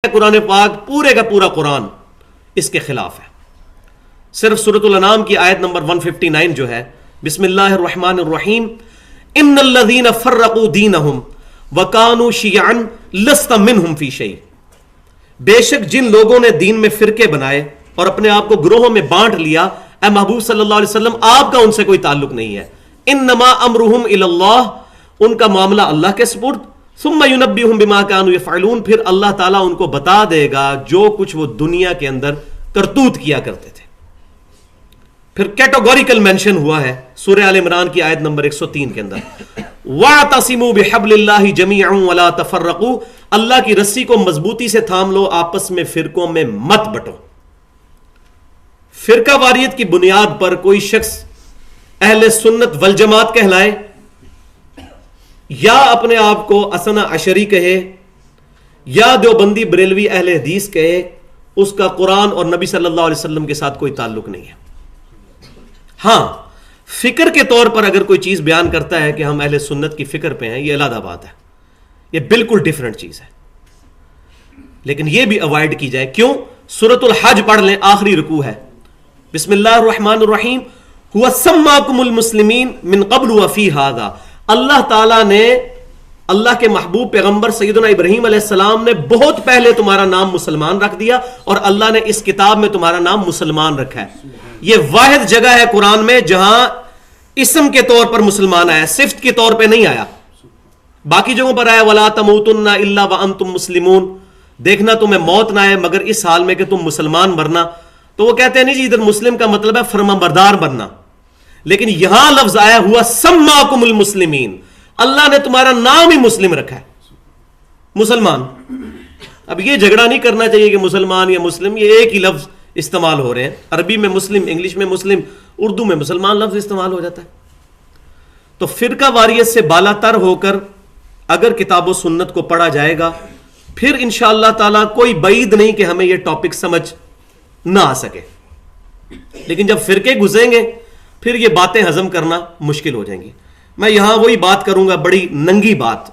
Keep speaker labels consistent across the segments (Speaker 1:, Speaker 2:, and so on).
Speaker 1: قرآن پاک پورے کا پورا قرآن اس کے خلاف ہے. صرف سورۃ الانعام کی آیت نمبر 159 جو ہے، بسم اللہ الرحمن الرحیم، ان الذین فرقوا دینہم وکانوا شیعا لست منہم فی شیء، بے شک جن لوگوں نے دین میں فرقے بنائے اور اپنے آپ کو گروہوں میں بانٹ لیا، اے محبوب صلی اللہ علیہ وسلم آپ کا ان سے کوئی تعلق نہیں ہے. انما امرہم الی اللہ، ان کا معاملہ اللہ کے سپرد، ثم ينبئهم بما كانوا يفعلون، پھر اللہ تعالیٰ ان کو بتا دے گا جو کچھ وہ دنیا کے اندر کرتوت کیا کرتے تھے. پھر کیٹیگوریکل مینشن ہوا ہے سورہ آل عمران کی آیت نمبر 103 کے اندر، وَاعْتَصِمُوا بِحَبْلِ اللَّهِ جَمِيعًا وَلَا تَفَرَّقُوا، اللہ کی رسی کو مضبوطی سے تھام لو، آپس میں فرقوں میں مت بٹو. فرقہ واریت کی بنیاد پر کوئی شخص اہل سنت والجماعت کہلائے یا اپنے آپ کو اثنا عشری کہے یا دیوبندی بریلوی اہل حدیث کہے، اس کا قرآن اور نبی صلی اللہ علیہ وسلم کے ساتھ کوئی تعلق نہیں ہے. ہاں، فکر کے طور پر اگر کوئی چیز بیان کرتا ہے کہ ہم اہل سنت کی فکر پہ ہیں، یہ علیحدہ بات ہے، یہ بالکل ڈیفرنٹ چیز ہے. لیکن یہ بھی اوائڈ کی جائے. کیوں؟ سورۃ الحج پڑھ لیں، آخری رکوع ہے، بسم اللہ الرحمن الرحیم، هو سماکم المسلمین من قبل وفی ھذا، اللہ تعالیٰ نے، اللہ کے محبوب پیغمبر سیدنا ابراہیم علیہ السلام نے بہت پہلے تمہارا نام مسلمان رکھ دیا، اور اللہ نے اس کتاب میں تمہارا نام مسلمان رکھا ہے. یہ واحد جگہ ہے قرآن میں جہاں اسم کے طور پر مسلمان آیا، صفت کے طور پہ نہیں آیا. باقی جگہوں پر آیا وَلَا تَمُوتُنَّ إِلَّا وَأَنْتُمْ مُسْلِمُونَ، دیکھنا تمہیں موت نہ آئے مگر اس حال میں کہ تم مسلمان مرنا. تو وہ کہتے ہیں نہیں جی، ادھر مسلم کا مطلب ہے فرمانبردار بننا، لیکن یہاں لفظ آیا ہوا سماکم المسلمین، اللہ نے تمہارا نام ہی مسلم رکھا ہے، مسلمان. اب یہ جھگڑا نہیں کرنا چاہیے کہ مسلمان یا مسلم، یہ ایک ہی لفظ استعمال ہو رہے ہیں. عربی میں مسلم، انگلش میں مسلم، اردو میں مسلمان لفظ استعمال ہو جاتا ہے. تو فرقہ واریت سے بالا تر ہو کر اگر کتاب و سنت کو پڑھا جائے گا، پھر انشاءاللہ تعالی کوئی بعید نہیں کہ ہمیں یہ ٹاپک سمجھ نہ آ سکے. لیکن جب فرقے گھسیں گے پھر یہ باتیں ہضم کرنا مشکل ہو جائیں گی. میں یہاں وہی بات کروں گا، بڑی ننگی بات،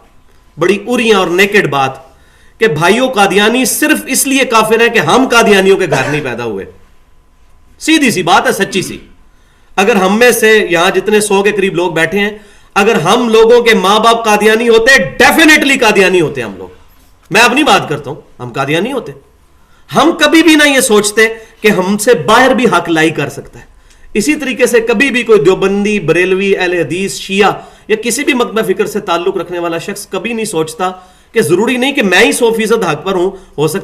Speaker 1: بڑی اریاں اور نیکڈ بات، کہ بھائیوں قادیانی صرف اس لیے کافر ہیں کہ ہم قادیانیوں کے گھر نہیں پیدا ہوئے. سیدھی سی بات ہے، سچی سی. اگر ہم میں سے یہاں جتنے 100 کے قریب لوگ بیٹھے ہیں، اگر ہم لوگوں کے ماں باپ قادیانی ہوتے، ڈیفینیٹلی قادیانی ہوتے ہم لوگ. میں اپنی بات کرتا ہوں، ہم قادیانی ہوتے. ہم کبھی بھی نہ یہ سوچتے کہ ہم سے باہر بھی حق لائی کر سکتا ہے. اسی طریقے سے کبھی بھی کوئی دیوبندی، بریلوی، اہل حدیث، شیعہ یا کسی بھی مکتبہ فکر سے تعلق رکھنے والا شخص کبھی نہیں سوچتا کہ ضروری نہیں کہ میں ہی 100% حق پر ہوں، ہو سکتا